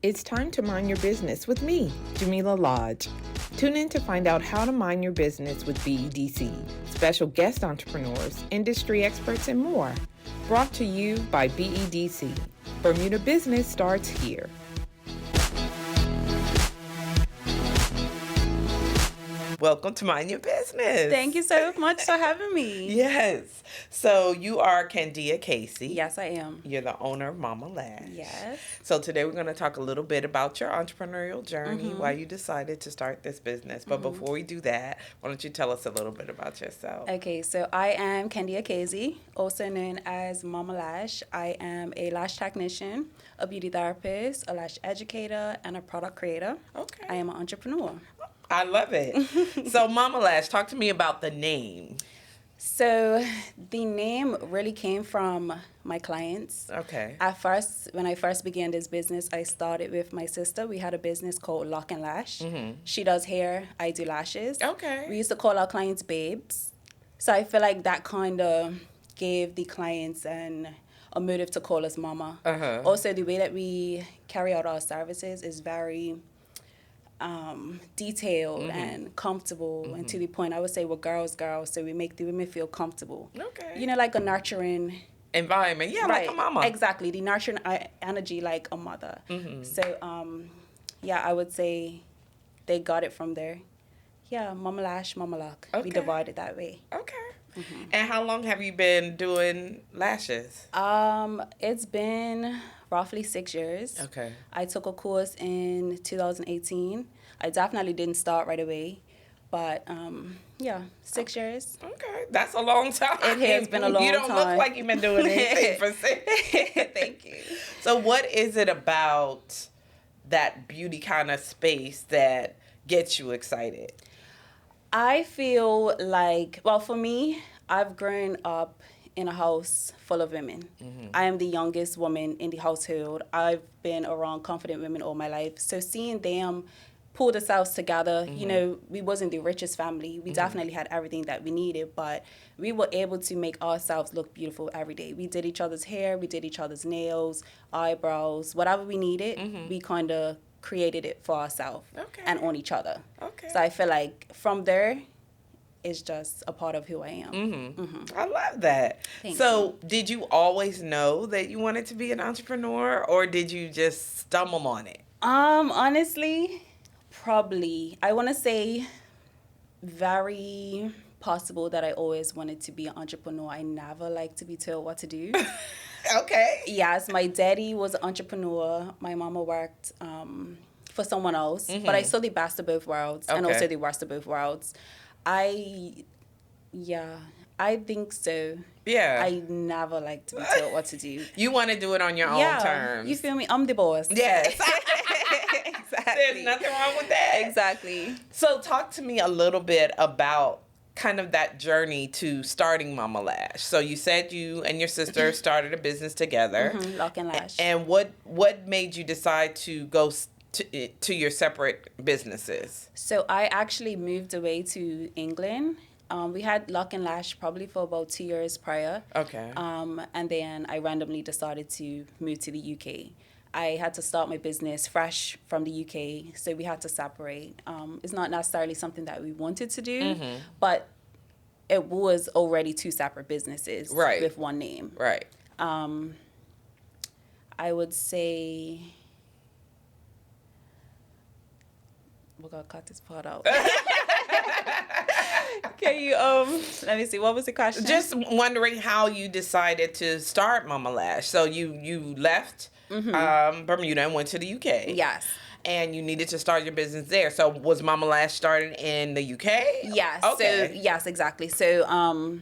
It's time to mind your business with me, Jamillah Lodge. Tune in to find out how to mind your business with BEDC, special guest entrepreneurs, industry experts, and more. Brought to you by BEDC. Bermuda business starts here. Welcome to Mind Your Business. Thank you so much for having me. Yes. So you are Kandia Caisey. Yes, I am. You're the owner of Mama Lash. Yes. So today we're going to talk a little bit about your entrepreneurial journey, why you decided to start this business. But before we do that, why don't you tell us a little bit about yourself? Okay, so I am Kandia Caisey, also known as Mama Lash. I am a lash technician, a beauty therapist, a lash educator, and a product creator. Okay. I am an entrepreneur. I love it. So Mama Lash, talk to me about the name. So the name really came from my clients. Okay. At first, when I first began this business, I started with my sister. We had a business called Lock and Lash. She does hair, I do lashes. Okay. We used to call our clients babes. So I feel like that kind of gave the clients a motive to call us mama. Also, the way that we carry out our services is very detailed and comfortable, and to the point, I would say we're girls, so we make the women feel comfortable. Okay. You know, like a nurturing environment. Yeah, right, like a mama. Exactly, the nurturing energy like a mother. So, yeah, I would say they got it from there. Yeah, Mama Lash, Mama Lock. Okay. We divide it that way. Okay. And how long have you been doing lashes? It's been roughly 6 years. Okay. I took a course in 2018. I definitely didn't start right away, but yeah, 6 years. Okay, that's a long time. It has been a long time. You don't look like you've been doing anything for 6 years. Thank you. So what is it about that beauty kind of space that gets you excited? I feel like, well, for me, I've grown up in a house full of women. I am the youngest woman in the household. I've been around confident women all my life. So seeing them pull themselves together, you know, we wasn't the richest family. We definitely had everything that we needed, but we were able to make ourselves look beautiful every day. We did each other's hair, we did each other's nails, eyebrows, whatever we needed, we kind of created it for ourselves and on each other. Okay. So I feel like from there, it's just a part of who I am. I love that. Thank you. Did you always know that you wanted to be an entrepreneur, or did you just stumble on it? Honestly, probably. I want to say very possible that I always wanted to be an entrepreneur. I never liked to be told what to do. Okay. Yes, my daddy was an entrepreneur. My mama worked for someone else, but I saw the best of both worlds and also the worst of both worlds. I think so. Yeah. I never liked to be told what to do. You want to do it on your own terms. You feel me? I'm the boss. Yes. Exactly. There's nothing wrong with that. Exactly. So talk to me a little bit about kind of that journey to starting Mama Lash. So you said you and your sister started a business together. Lock and Lash. And what made you decide to go to your separate businesses? So I actually moved away to England. We had Lock and Lash probably for about 2 years prior. Okay. And then I randomly decided to move to the UK. I had to start my business fresh from the UK, so we had to separate. It's not necessarily something that we wanted to do, but it was already two separate businesses with one name. Right. I would say... We're going to cut this part out. Can you, let me see, what was the question? Just wondering how you decided to start Mama Lash. So you left Bermuda and went to the UK. Yes. And you needed to start your business there. So was Mama Lash started in the UK? Yes. Okay. So, yes, exactly. So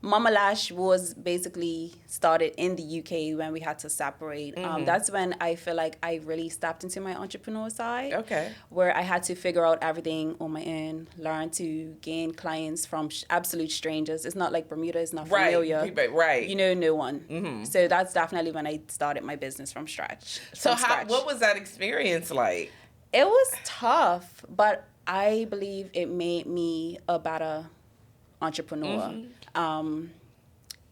Mama Lash was basically started in the UK when we had to separate. That's when I feel like I really stepped into my entrepreneur side. Okay. Where I had to figure out everything on my own, learn to gain clients from absolute strangers. It's not like Bermuda is not familiar. Right. You know no one. So that's definitely when I started my business from scratch. What was that experience like? It was tough, but I believe it made me a better entrepreneur.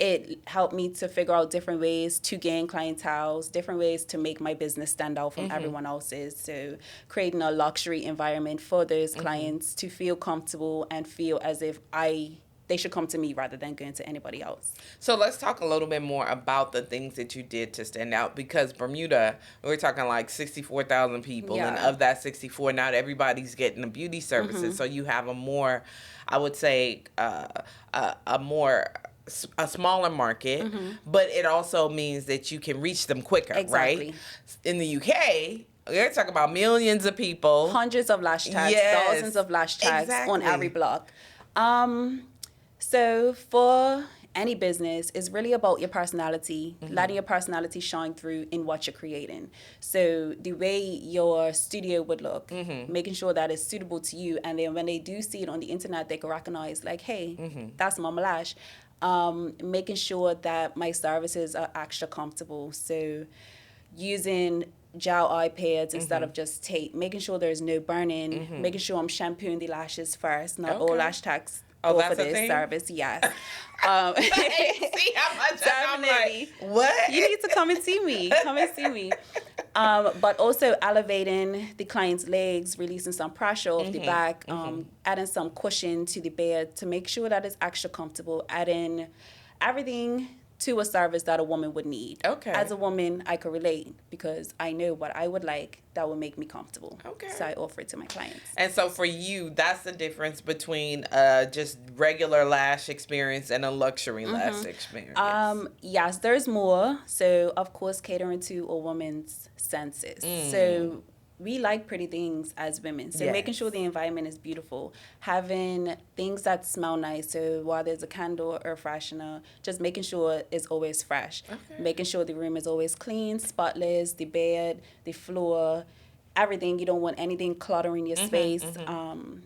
it helped me to figure out different ways to gain clientele, different ways to make my business stand out from everyone else's. So creating a luxury environment for those clients to feel comfortable and feel as if they should come to me rather than going to anybody else. So let's talk a little bit more about the things that you did to stand out, because Bermuda, we're talking like 64,000 people, and of that 64, not everybody's getting the beauty services. So you have a more, I would say, a smaller market, but it also means that you can reach them quicker, right? In the UK, we're talking about millions of people. Hundreds of lash tags, thousands of lash tags on every block. So for any business, it's really about your personality, letting your personality shine through in what you're creating. So the way your studio would look, making sure that it's suitable to you. And then when they do see it on the internet, they can recognize like, hey, that's Mama Lash. Making sure that my services are extra comfortable. So using gel eye pads instead of just tape, making sure there's no burning, making sure I'm shampooing the lashes first, not all lash tags. For this service, yes. See how much I'm like, what? You need to come and see me. Come and see me. But also elevating the client's legs, releasing some pressure off the back, adding some cushion to the bed to make sure that it's extra comfortable, adding everything to a service that a woman would need. As a woman, I could relate because I know what I would like that would make me comfortable. So I offer it to my clients. And so for you, that's the difference between just regular lash experience and a luxury lash experience. Yes, there's more. So of course, catering to a woman's senses. So we like pretty things as women. So making sure the environment is beautiful, having things that smell nice. So while there's a candle or freshener, just making sure it's always fresh. Making sure the room is always clean, spotless, the bed, the floor, everything. You don't want anything cluttering your space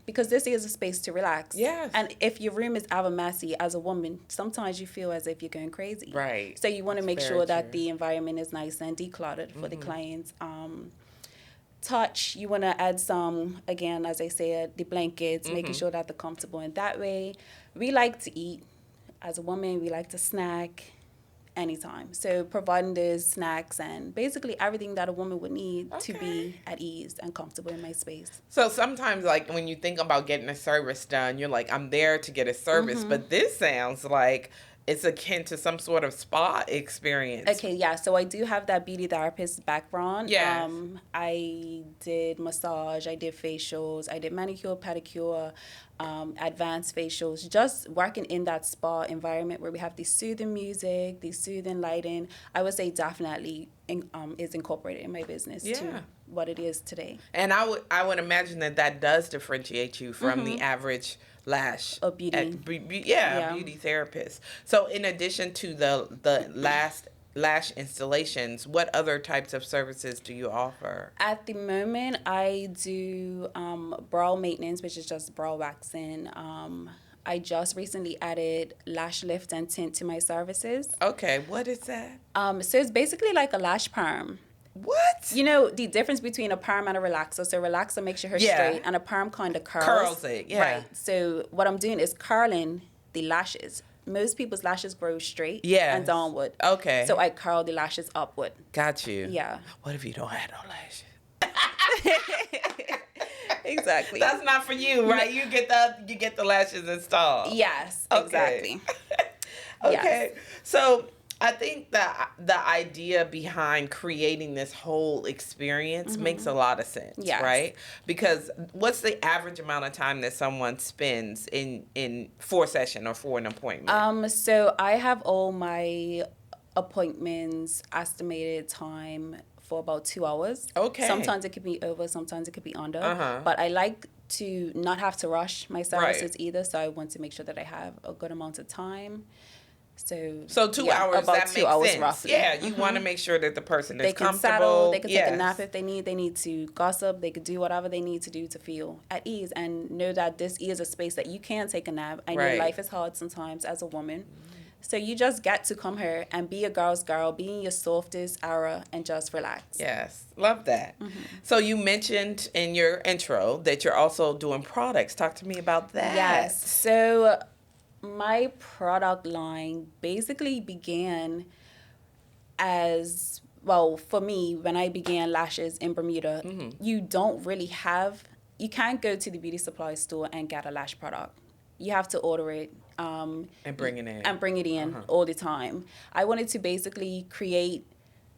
because this is a space to relax. And if your room is ever messy as a woman, sometimes you feel as if you're going crazy. So you want to make sure that the environment is nice and decluttered for the clients. Touch, you want to add some, again, as I said, the blankets, making sure that they're comfortable. And that way, we like to eat. As a woman, we like to snack anytime. So providing those snacks and basically everything that a woman would need to be at ease and comfortable in my space. So sometimes, like, when you think about getting a service done, you're like, I'm there to get a service. But this sounds like it's akin to some sort of spa experience. So I do have that beauty therapist background. I did massage, I did facials, I did manicure, pedicure, advanced facials, just working in that spa environment where we have the soothing music, the soothing lighting. I would say definitely is incorporated in my business to what it is today. And I would imagine that does differentiate you from the average lash or beauty beauty therapist. So in addition to the lash installations, what other types of services do you offer? At the moment, I do brow maintenance, which is just brow waxing. I just recently added lash lift and tint to my services. What is that? So it's basically like a lash perm. What? You know, the difference between a perm and a relaxer. So relaxer makes your hair straight, and a perm kind of curls it, Right. So what I'm doing is curling the lashes. Most people's lashes grow straight and downward. So I curl the lashes upward. Got you. Yeah. What if you don't have no lashes? Exactly. That's not for you, right? You get the lashes installed. Yes, exactly. Yes. So I think that the idea behind creating this whole experience makes a lot of sense, right? Because what's the average amount of time that someone spends for a session or for an appointment? So I have all my appointments estimated time for about 2 hours. Sometimes it could be over, sometimes it could be under. But I like to not have to rush my services either, so I want to make sure that I have a good amount of time. So 2 hours, about that 2 makes hours sense. roughly. You want to make sure that the person is comfortable. Settle, they can take a nap if they need to gossip, they could do whatever they need to do to feel at ease and know that this is a space that you can take a nap. I know life is hard sometimes as a woman. So you just get to come here and be a girl's girl, be in your softest hour and just relax. Yes, love that. So you mentioned in your intro that you're also doing products. Talk to me about that. Yes. So My product line basically began as, well, for me, when I began lashes in Bermuda, you can't go to the beauty supply store and get a lash product. You have to order it. And bring it in. All the time. I wanted to basically create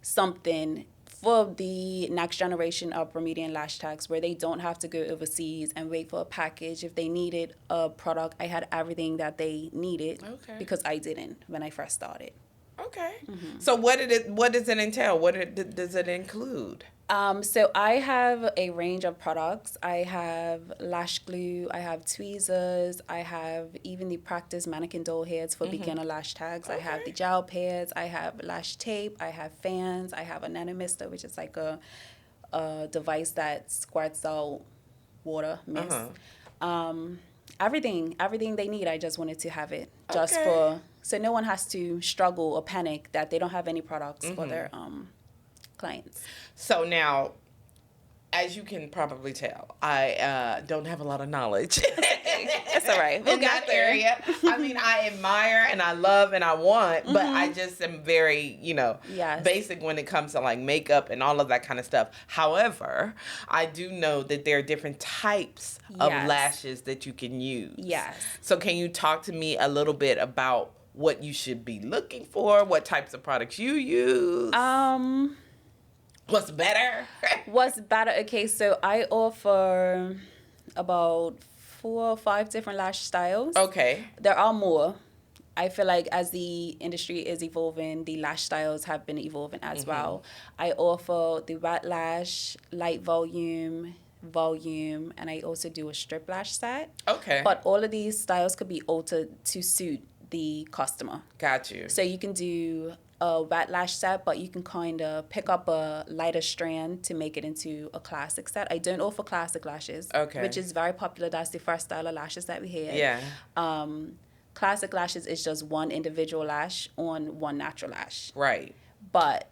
something for the next generation of Bermudian lash tags where they don't have to go overseas and wait for a package. If they needed a product, I had everything that they needed because I didn't when I first started. Okay. So what does it entail? Does it include? So I have a range of products. I have lash glue, I have tweezers, I have even the practice mannequin doll heads for beginner lash tags. I have the gel pads, I have lash tape, I have fans, I have a nano mister, which is like a device that squirts out water mist. Everything they need, I just wanted to have it so no one has to struggle or panic that they don't have any products for their clients. So now, as you can probably tell, I don't have a lot of knowledge. That's all right. In that area. I mean, I admire and I love and I want, but I just am very, basic when it comes to like makeup and all of that kind of stuff. However, I do know that there are different types of lashes that you can use. Yes. So can you talk to me a little bit about what you should be looking for, what types of products you use? What's better? Okay, so I offer about 4 or 5 different lash styles. Okay. There are more. I feel like as the industry is evolving, the lash styles have been evolving as well. I offer the wet lash, light volume, and I also do a strip lash set. Okay. But all of these styles could be altered to suit the customer. Got you. So you can do a wet lash set, but you can kind of pick up a lighter strand to make it into a classic set. I don't offer classic lashes, which is very popular. That's the first style of lashes that we have. Yeah. Classic lashes is just one individual lash on one natural lash. Right. But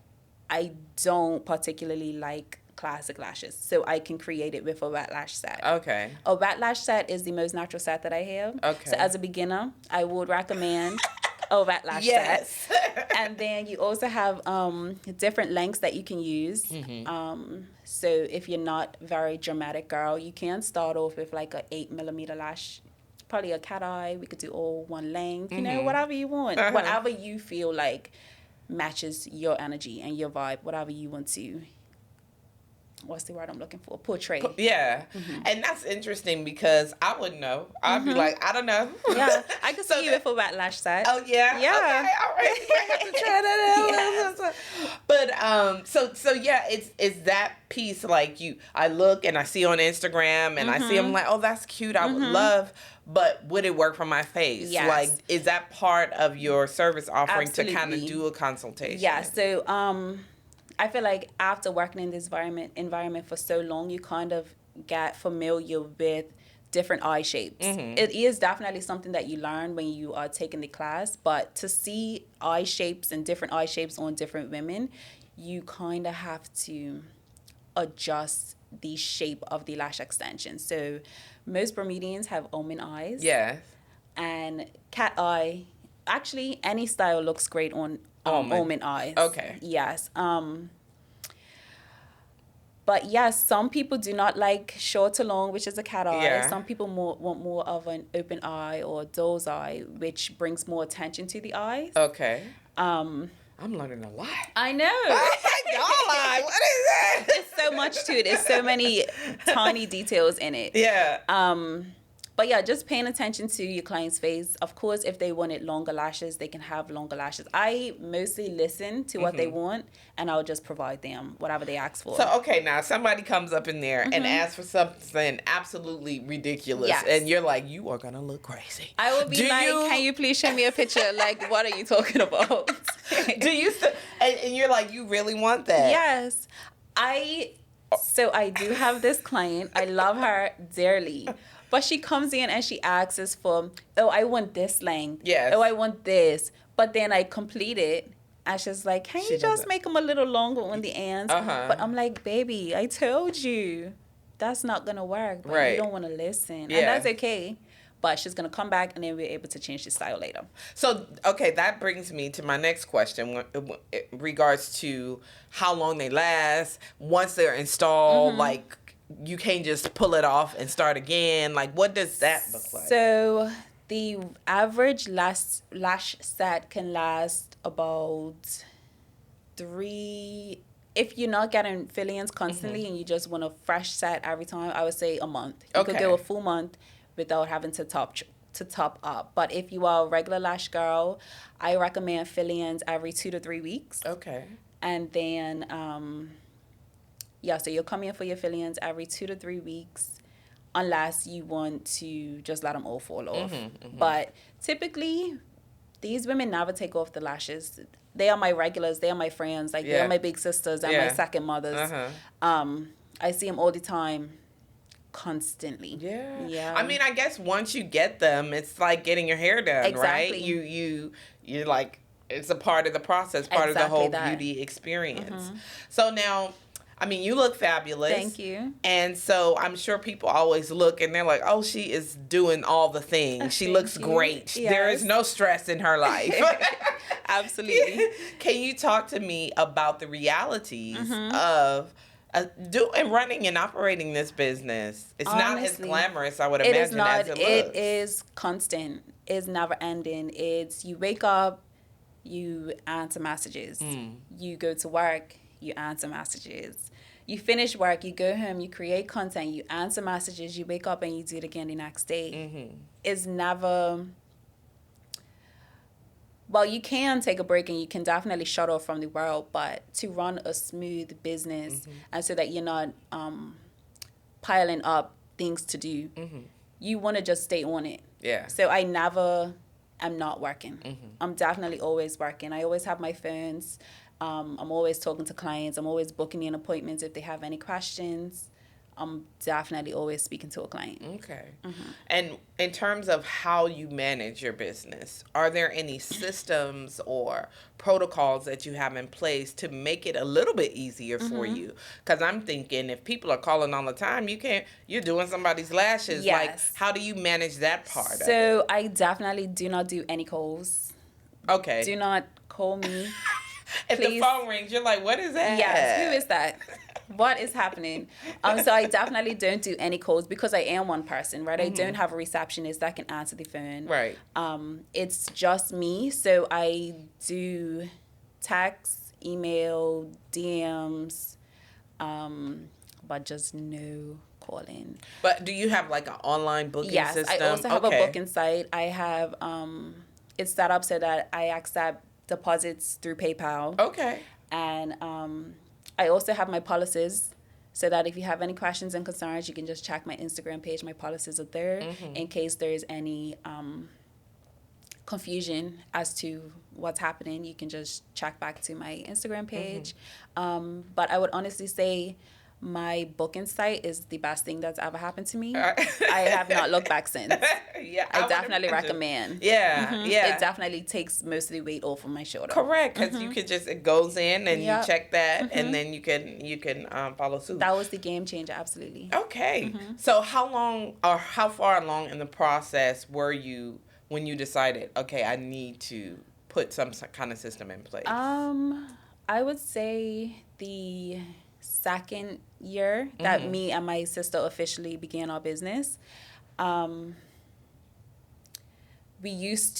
I don't particularly like classic lashes, so I can create it with a wet lash set. Okay. A wet lash set is the most natural set that I have. Okay. So as a beginner, I would recommend a wet lash set. And then you also have different lengths that you can use. So if you're not very dramatic girl, you can start off with like a 8mm lash, probably a cat eye. We could do all one length, whatever you want, whatever you feel like matches your energy and your vibe, whatever you want to. What's the word I'm looking for? Portray. Yeah. And that's interesting because I wouldn't know. I'd be like, I don't know. Yeah. I could see you with a wet lash set. Oh, yeah? Yeah. Okay, all right. You might have to try that out. But, so yeah, it's that piece like I look and I see on Instagram and I see them like, oh, that's cute. I would love, but would it work for my face? Yes. Like, is that part of your service offering Absolutely. to kind of do a consultation? Yeah. So, I feel like after working in this environment for so long, you kind of get familiar with different eye shapes. It is definitely something that you learn when you are taking the class, but to see eye shapes and different eye shapes on different women, you kind of have to adjust the shape of the lash extension. So most Bermudians have almond eyes. Yes. And cat eye, actually any style looks great on almond eyes. Okay. Yes. But yes, some people do not like short to long, which is a cat eye. Yeah. Some people want more of an open eye or doll's eye, which brings more attention to the eyes. Okay. I'm learning a lot. I know. Doll eye. What is that? There's so much to it. There's so many tiny details in it. Yeah. But yeah, just paying attention to your client's face. Of course, if they wanted longer lashes, they can have longer lashes. I mostly listen to what they want, and I'll just provide them whatever they ask for. So, okay, now somebody comes up in there and asks for something absolutely ridiculous, and you're like, you are going to look crazy. I would be can you please show me a picture? Like, what are you talking about? Do you and you're like, you really want that? Yes. So I do have this client. I love her dearly. But she comes in and she asks us for, oh, I want this length. Yes. Oh, I want this. But then I complete it. And she's like, can you just make them a little longer on the ends? But I'm like, baby, I told you that's not going to work. But you don't want to listen. Yeah. And that's okay. but she's going to come back and then we're able to change the style later. So, okay, that brings me to my next question in regards to how long they last. Once they're installed, like, you can't just pull it off and start again. Like, what does that look like? So the average lash set can last about 3. If you're not getting fill-ins constantly and you just want a fresh set every time, I would say a month. You could go a full month without having to top up. But if you are a regular lash girl, I recommend fill-ins every 2 to 3 weeks. Okay. And then, so you'll come in for your fill-ins every 2 to 3 weeks, unless you want to just let them all fall off. But typically, these women never take off the lashes. They are my regulars. They are my friends. Like, they are my big sisters and my second mothers. I see them all the time, constantly. Yeah. I mean, I guess once you get them, it's like getting your hair done, right? You're like, it's a part of the process, part of the whole beauty experience. So now, I mean, you look fabulous. Thank you. And so I'm sure people always look and they're like, oh, she is doing all the things. She looks great. Yes. There is no stress in her life. Absolutely. Can you talk to me about the realities of running and operating this business? It's not as glamorous, I would imagine, as it looks. It is constant. It's never ending. It's you wake up, you answer messages. You go to work, you answer messages. You finish work, you go home, you create content, you answer messages, you wake up and you do it again the next day. It's never... Well, you can take a break and you can definitely shut off from the world, but to run a smooth business and so that you're not piling up things to do, you want to just stay on it. Yeah. So I never am not working. I'm definitely always working. I always have my phones. I'm always talking to clients. I'm always booking in appointments if they have any questions. I'm definitely always speaking to a client. Okay. And in terms of how you manage your business, are there any systems or protocols that you have in place to make it a little bit easier for you? Because I'm thinking if people are calling all the time, you're doing somebody's lashes. Yes. Like, how do you manage that part of it? So I definitely do not do any calls. Okay. Do not call me. If the phone rings, you're like, what is that? Yes, who is that? What is happening? So I definitely don't do any calls because I am one person, right? I don't have a receptionist that can answer the phone. Right. It's just me. So I do text, email, DMs, but just no calling. But do you have like an online booking system? Yes, I also have a booking site. I have it's set up so that I accept deposits through PayPal. Okay. And I also have my policies so that if you have any questions and concerns, you can just check my Instagram page. My policies are there in case there's any confusion as to what's happening. You can just check back to my Instagram page. But I would honestly say my booking site is the best thing that's ever happened to me. I have not looked back since. Yeah, I definitely recommend. Yeah, yeah. It definitely takes most of the weight off of my shoulder. Correct, because you could just, it goes in and you check that and then you can follow suit. That was the game changer, absolutely. Okay. So how long or how far along in the process were you when you decided, okay, I need to put some kind of system in place? I would say the second year that me and my sister officially began our business. I used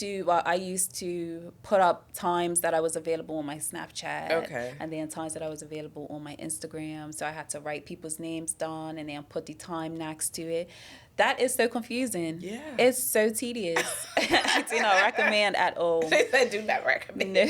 to put up times that I was available on my Snapchat. And then times that I was available on my Instagram. So I had to write people's names down and then put the time next to it. That is so confusing. Yeah. It's so tedious. I do not recommend at all. I do not recommend. No.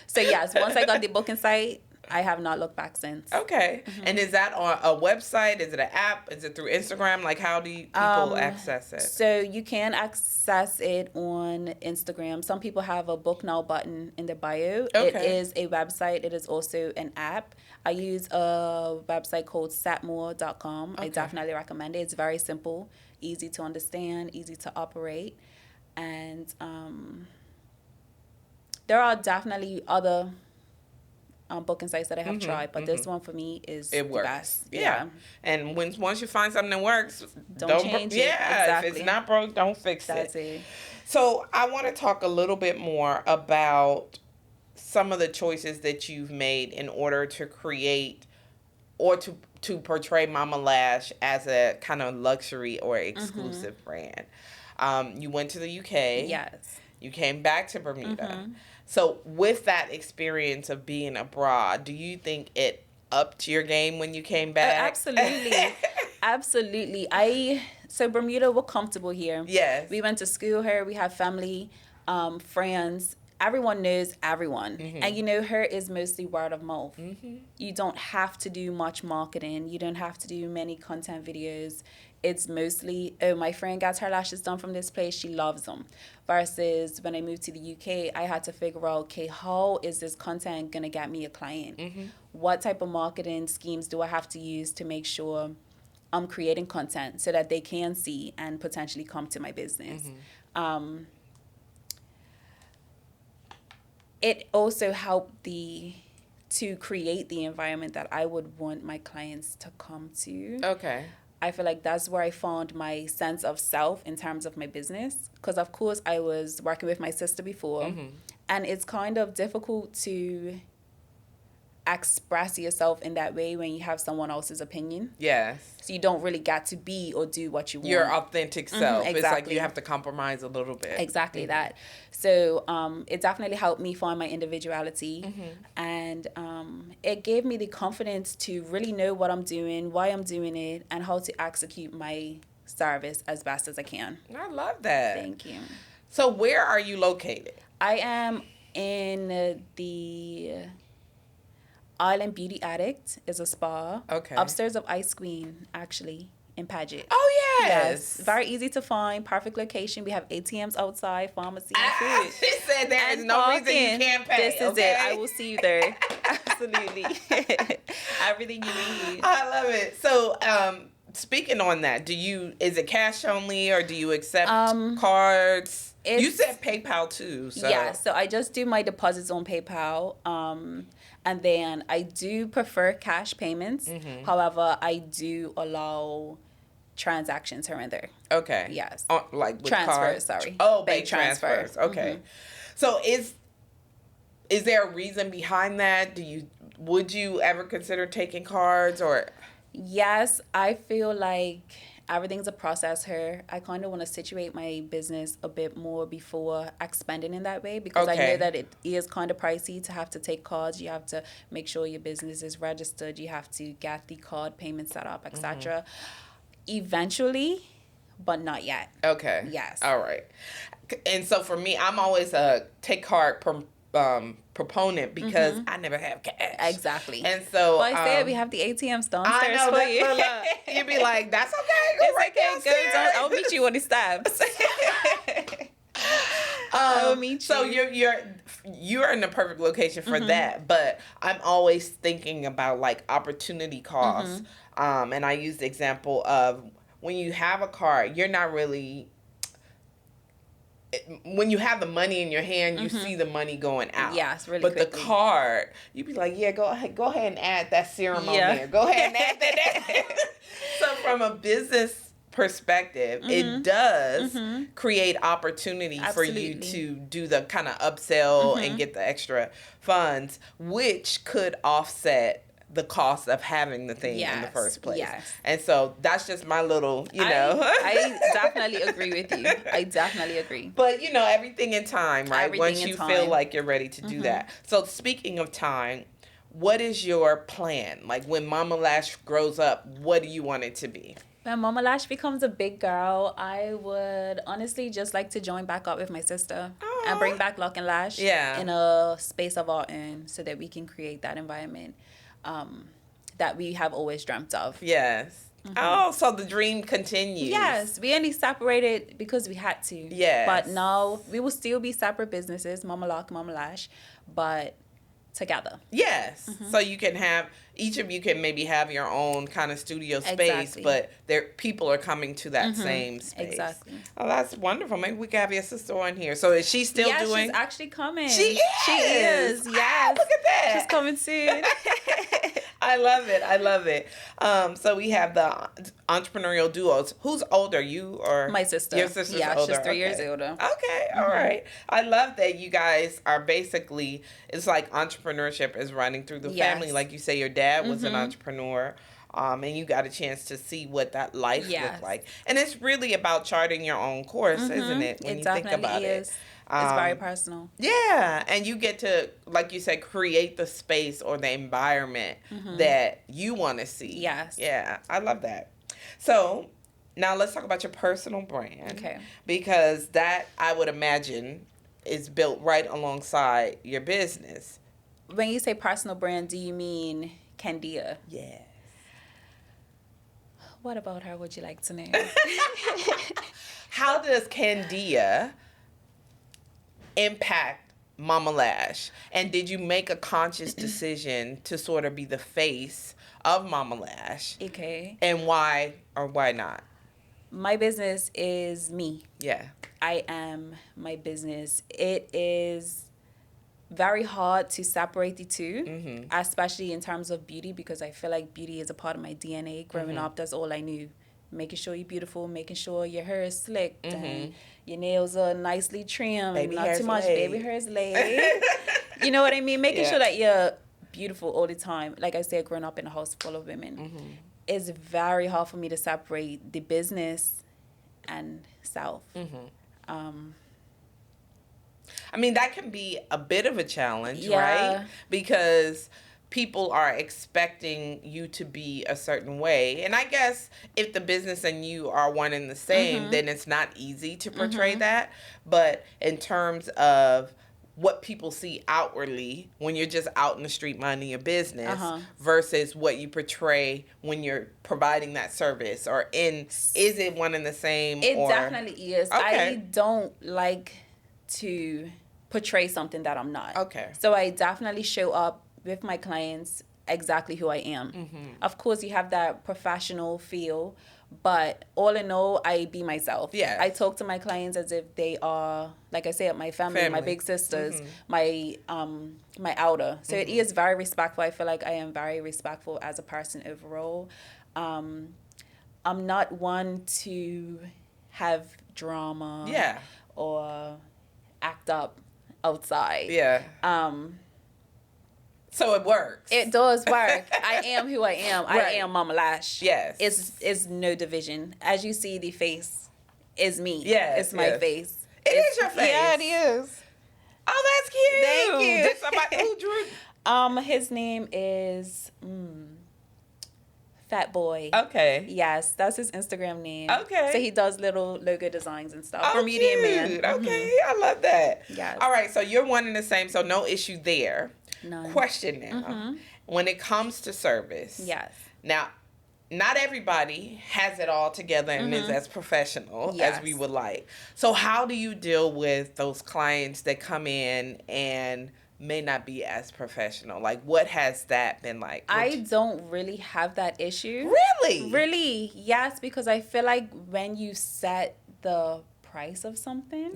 So yes, once I got the booking site, I have not looked back since. Okay. And is that on a website? Is it an app? Is it through Instagram? Like, how do people access it? So you can access it on Instagram. Some people have a book now button in their bio. It is a website. It is also an app. I use a website called satmore.com. I definitely recommend it. It's very simple, easy to understand, easy to operate. And there are definitely other booking sites that I have tried, but this one for me is It works. the best. Yeah. And once you find something that works, don't change it. Yeah, Exactly. if it's not broke, don't fix That's it. So I want to talk a little bit more about some of the choices that you've made in order to create or to portray Mama Lash as a kind of luxury or exclusive brand. You went to the UK. Yes. You came back to Bermuda. So with that experience of being abroad, do you think it upped your game when you came back? Absolutely. Absolutely. So Bermuda, we're comfortable here. Yes. We went to school here. We have family, friends. Everyone knows everyone. And here is mostly word of mouth. You don't have to do much marketing. You don't have to do many content videos. It's mostly, oh, my friend got her lashes done from this place. She loves them. Versus when I moved to the UK, I had to figure out, okay, how is this content going to get me a client? What type of marketing schemes do I have to use to make sure I'm creating content so that they can see and potentially come to my business? It also helped to create the environment that I would want my clients to come to. Okay. I feel like that's where I found my sense of self in terms of my business. Because, of course, I was working with my sister before. And it's kind of difficult to express yourself in that way when you have someone else's opinion. Yes. So you don't really get to be or do what you want. Your authentic self. Exactly. It's like you have to compromise a little bit. Exactly that. So it definitely helped me find my individuality. And it gave me the confidence to really know what I'm doing, why I'm doing it, and how to execute my service as best as I can. I love that. Thank you. So where are you located? I am in the Island Beauty Addict. Is a spa. Okay. Upstairs of Ice Queen, actually, in Paget. Oh, yes. Very easy to find. Perfect location. We have ATMs outside, pharmacy, and food. She said there is And no reason parking. you can't pay. This is it. I will see you there. Absolutely. Everything you need. I love it. So, speaking on that, is it cash only or do you accept cards? You said PayPal too. So. Yeah, so I just do my deposits on PayPal. And then I do prefer cash payments. However, I do allow transactions here and there. Okay. Yes. Like with transfers, cards? sorry. Oh, bank transfers. Okay. So is there a reason behind that? Would you ever consider taking cards or? Yes, I feel like everything's a process here. I kind of want to situate my business a bit more before expanding in that way because I know that it is kind of pricey to have to take cards. You have to make sure your business is registered. You have to get the card payment set up, etc. Eventually, but not yet. Okay. Yes. All right. And so for me, I'm always a take card proponent because I never have cash. Exactly. And so I said we have the ATMs downstairs I know for that. you. Look, you'd be like, "That's okay. Go right downstairs. I'll meet you on the steps." I'll meet you. So you're in the perfect location for that. But I'm always thinking about like opportunity costs. And I use the example of when you have a card, you're not really. When you have the money in your hand, you see the money going out. Yes, really But quickly. the card, you'd be like, yeah, go ahead and add that serum on there. Go ahead and add that. So from a business perspective, it does create opportunity for you to do the kind of upsell and get the extra funds, which could offset the cost of having the thing in the first place. Yes. And so that's just my little, I definitely agree with you. I definitely agree. But, everything in time, right? Everything Once in you time. feel like you're ready to do that. So speaking of time, what is your plan? Like when Mama Lash grows up, what do you want it to be? When Mama Lash becomes a big girl, I would honestly just like to join back up with my sister and bring back Lock and Lash in a space of our own so that we can create that environment that we have always dreamt of. Yes. Oh, so the dream continues. Yes. We only separated because we had to. Yes. But now we will still be separate businesses, Mama Lock, Mama Lash, but together. Yes. So you can have, each of you can maybe have your own kind of studio space, Exactly. but people are coming to that same space. Exactly. Oh, that's wonderful. Maybe we can have your sister on here. So is she still doing? She's actually coming. She is. She is. Yes. Look at that. She's coming soon. I love it. I love it. So we have the entrepreneurial duos. Who's older, you or My sister? Your sister's yeah, older. she's 3 years older. Okay, all right. I love that you guys are basically. It's like entrepreneurship is running through the family. Like you say, your dad was an entrepreneur. And you got a chance to see what that life looked like. And it's really about charting your own course, isn't it? When you think about it. It's very personal. Yeah. And you get to, like you said, create the space or the environment that you want to see. Yes. Yeah. I love that. So now let's talk about your personal brand. Okay. Because that, I would imagine, is built right alongside your business. When you say personal brand, do you mean Kandia? Yeah. What about her would you like to know? How does Kandia impact Mama Lash? And did you make a conscious decision to sort of be the face of Mama Lash? Okay. And why or why not? My business is me. Yeah. I am my business. It is very hard to separate the two, especially in terms of beauty, because I feel like beauty is a part of my DNA. Growing up, that's all I knew. Making sure you're beautiful, making sure your hair is slicked and your nails are nicely trimmed, Baby not hair's too much laid. baby hair is laid. You know what I mean? Making sure that you're beautiful all the time. Like I said, growing up in a house full of women, it's very hard for me to separate the business and self. I mean, that can be a bit of a challenge, Yeah. right? Because people are expecting you to be a certain way. And I guess if the business and you are one and the same, then it's not easy to portray that. But in terms of what people see outwardly when you're just out in the street minding your business versus what you portray when you're providing that service, or is it one and the same? It definitely is. Okay. I don't like to portray something that I'm not. Okay. So I definitely show up with my clients exactly who I am. Of course, you have that professional feel, but all in all, I be myself. Yes. I talk to my clients as if they are, like I said, my family. My big sisters, my outer. So it is very respectful. I feel like I am very respectful as a person overall. I'm not one to have drama or act up outside. Yeah. So it works. It does work. I am who I am. Right. I am Mama Lash. Yes. It's no division. As you see, the face is me. Yes, It's my yes. face. It is your face. Yeah, it is. Oh, that's cute. Thank you. Did somebody who drew? His name is Fat Boy. Okay. Yes, that's his Instagram name. Okay. So he does little logo designs and stuff. Oh, Bermudian cute. man. Okay, I love that. Yes. All right, so you're one and the same, so no issue there. None. Question now. When it comes to service. Yes. Now, not everybody has it all together and is as professional as we would like. So how do you deal with those clients that come in and may not be as professional? Like, what has that been like? I don't really have that issue. Really? Really, yes, because I feel like when you set the price of something,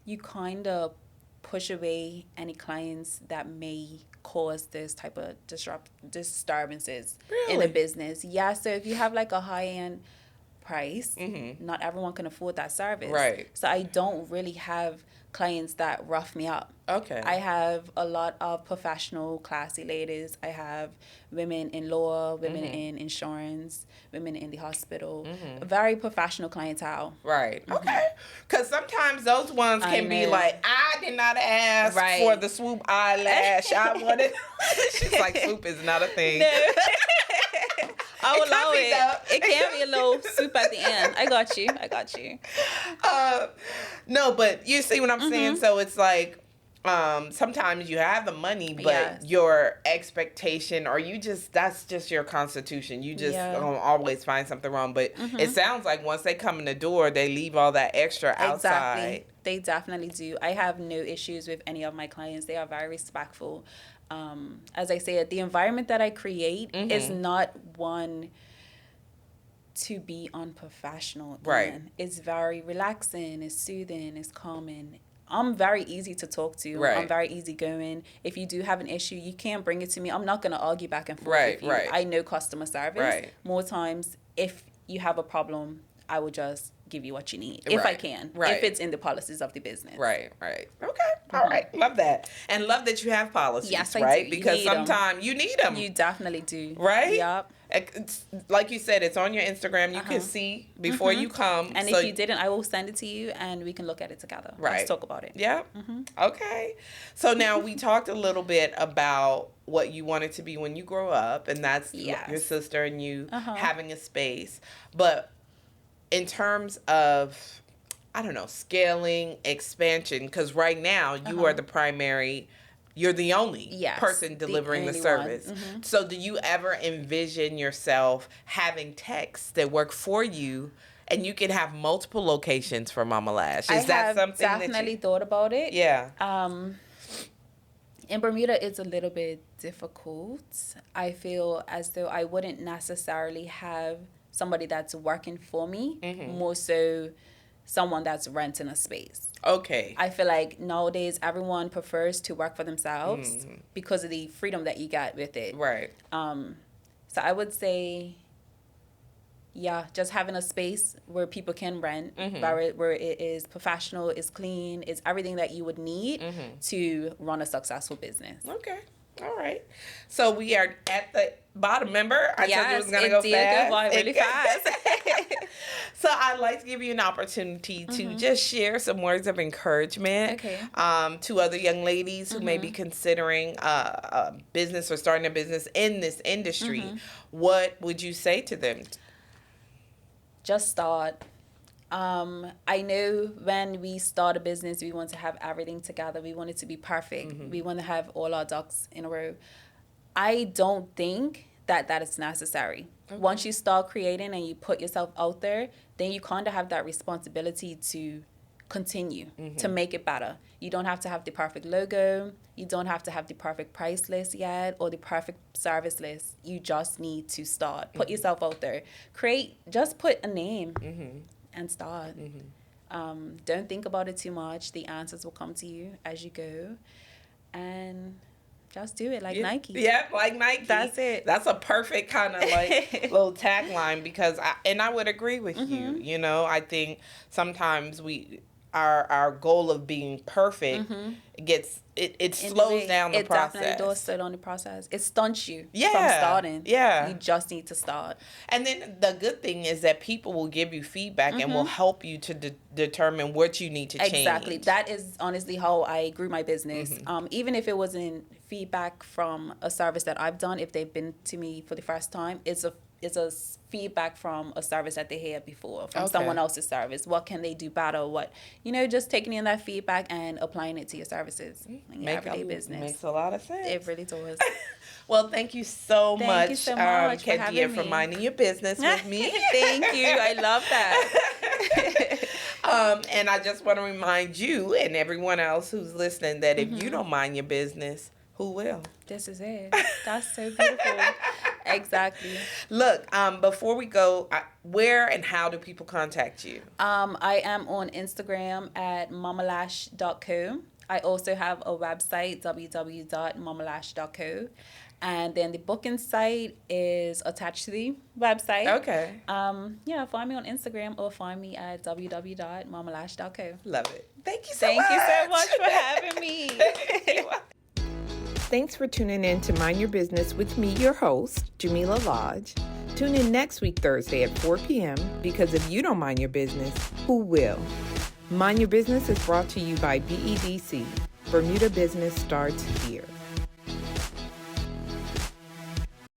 you kind of push away any clients that may cause this type of disturbances in the business. Yeah, so if you have like a high-end price, not everyone can afford that service. Right. So I don't really have clients that rough me up. Okay. I have a lot of professional, classy ladies. I have women in law, women in insurance, women in the hospital. Very professional clientele. Right. Okay. Because sometimes those ones can be like, I did not ask for the swoop eyelash. I wanted. She's like, swoop is not a thing. No. I will allow it. It can be a little soup at the end. I got you. No, but you see what I'm saying? So it's like, sometimes you have the money, but your expectation, or that's just your constitution. You just always find something wrong. But it sounds like once they come in the door, they leave all that extra outside. Exactly. They definitely do. I have no issues with any of my clients. They are very respectful. as I said, the environment that I create is not one to be unprofessional in. It's very relaxing, it's soothing, it's calming. I'm very easy to talk to. I'm very easygoing. If you do have an issue, you can bring it to me. I'm not going to argue back and forth with you. I know customer service. More times, if you have a problem, I will just give you what you need, if I can, if it's in the policies of the business. Okay. All right. Love that. And love that you have policies, yes, I do. Because sometimes you need them. You definitely do. Right? Yep. It's, like you said, it's on your Instagram. You can see before you come. And if you didn't, I will send it to you and we can look at it together. Let's talk about it. Yep. Okay. So now we talked a little bit about what you wanted to be when you grow up, and that's your sister and you having a space. But in terms of, I don't know, scaling, expansion, because right now you are the primary, you're the only person delivering the service. So do you ever envision yourself having techs that work for you and you can have multiple locations for Mama Lash? Is that something that you... definitely thought about it. Yeah. In Bermuda, it's a little bit difficult. I feel as though I wouldn't necessarily have somebody that's working for me, more so someone that's renting a space. Okay. I feel like nowadays everyone prefers to work for themselves because of the freedom that you get with it. Right. So I would say, just having a space where people can rent, where it is professional, it's clean, it's everything that you would need to run a successful business. Okay. All right. So we are at the bottom, remember? I told you it was going to go fast. Really fast. So I'd like to give you an opportunity to just share some words of encouragement to other young ladies who may be considering a business or starting a business in this industry. What would you say to them? Just start. I know when we start a business, we want to have everything together. We want it to be perfect. We want to have all our ducks in a row. I don't think that is necessary. Once you start creating and you put yourself out there, then you kind of have that responsibility to continue, to make it better. You don't have to have the perfect logo. You don't have to have the perfect price list yet or the perfect service list. You just need to start. Put yourself out there. Just put a name. And start. Don't think about it too much. The answers will come to you as you go. And just do it like Nike. Yeah, like Nike. That's it. That's a perfect kind of like little tagline because I would agree with you. You know, I think sometimes our goal of being perfect it slows down the process. It definitely does slow down the process. It stunts you from starting. Yeah. You just need to start. And then the good thing is that people will give you feedback and will help you to determine what you need to change. Exactly. That is honestly how I grew my business. Even if it wasn't feedback from a service that I've done, if they've been to me for the first time, it's a feedback from a service that they had before, from someone else's service. What can they do better? What, just taking in that feedback and applying it to your services in your everyday business. Makes a lot of sense. It really does. Well, thank you so much, Kandia, for minding your business with me. Thank you. I love that. And I just want to remind you and everyone else who's listening that if you don't mind your business, who will? This is it. That's so beautiful. Exactly. Look, before we go, where and how do people contact you? I am on Instagram at mamalash.co. I also have a website, www.mamalash.co. And then the booking site is attached to the website. Okay. Find me on Instagram or find me at www.mamalash.co. Love it. Thank you so much. Thank you so much for having me. Thanks for tuning in to Mind Your Business with me, your host, Jamillah Lodge. Tune in next week, Thursday at 4 p.m. because if you don't mind your business, who will? Mind Your Business is brought to you by BEDC. Bermuda Business starts here.